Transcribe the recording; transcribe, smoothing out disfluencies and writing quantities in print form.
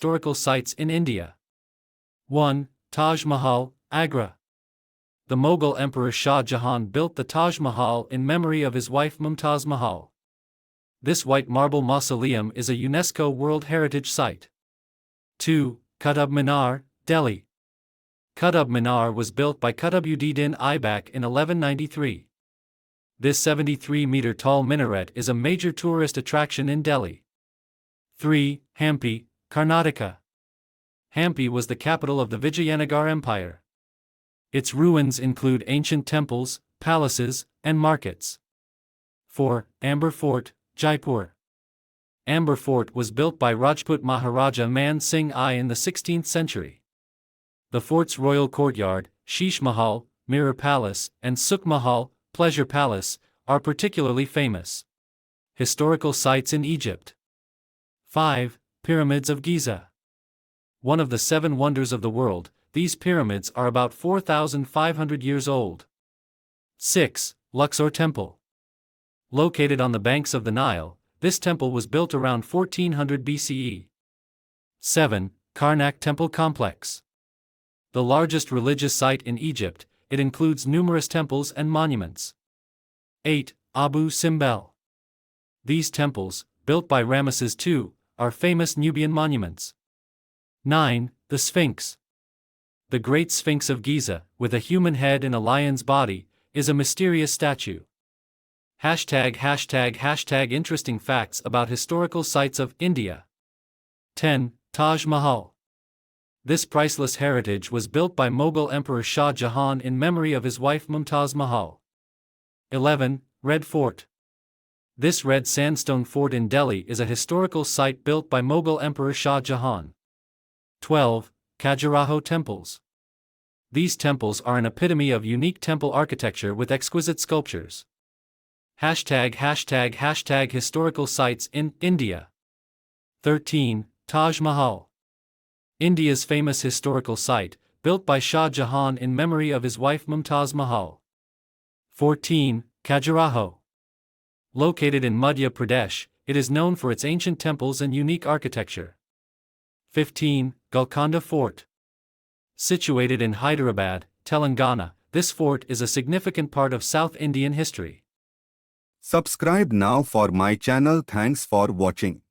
Historical sites in India. 1. Taj Mahal, Agra. The Mughal Emperor Shah Jahan built the Taj Mahal in memory of his wife Mumtaz Mahal. This white marble mausoleum is a UNESCO World Heritage Site. 2. Qutub Minar, Delhi. Qutub Minar was built by Qutb-ud-Din Aibak in 1193. This 73-meter tall minaret is a major tourist attraction in Delhi. 3. Hampi, Karnataka. Hampi was the capital of the Vijayanagar Empire. Its ruins include ancient temples, palaces, and markets. 4. Amber Fort, Jaipur. Amber Fort was built by Rajput Maharaja Man Singh I in the 16th century. The fort's royal courtyard, Sheesh Mahal, Mirror Palace, and Sukh Mahal, Pleasure Palace, are particularly famous. Historical sites in Egypt. 5. Pyramids of Giza. One of the 7 wonders of the world, these pyramids are about 4,500 years old. 6. Luxor Temple. Located on the banks of the Nile, this temple was built around 1400 BCE. 7. Karnak Temple Complex. The largest religious site in Egypt, it includes numerous temples and monuments. 8. Abu Simbel. These temples, built by Ramesses II, are famous Nubian monuments. 9. The Sphinx. The Great Sphinx of Giza, with a human head and a lion's body, is a mysterious statue. #### Interesting facts about historical sites of India. 10. Taj Mahal. This priceless heritage was built by Mughal Emperor Shah Jahan in memory of his wife Mumtaz Mahal. 11. Red Fort. This red sandstone fort in Delhi is a historical site built by Mughal Emperor Shah Jahan. 12. Khajuraho temples. These temples are an epitome of unique temple architecture with exquisite sculptures. #### Historical sites in India. 13. Taj Mahal. India's famous historical site, built by Shah Jahan in memory of his wife Mumtaz Mahal. 14. Khajuraho. Located in Madhya Pradesh, it is known for its ancient temples and unique architecture. 15. Golconda Fort. Situated in Hyderabad, Telangana, this fort is a significant part of South Indian history. Subscribe now for my channel. Thanks for watching.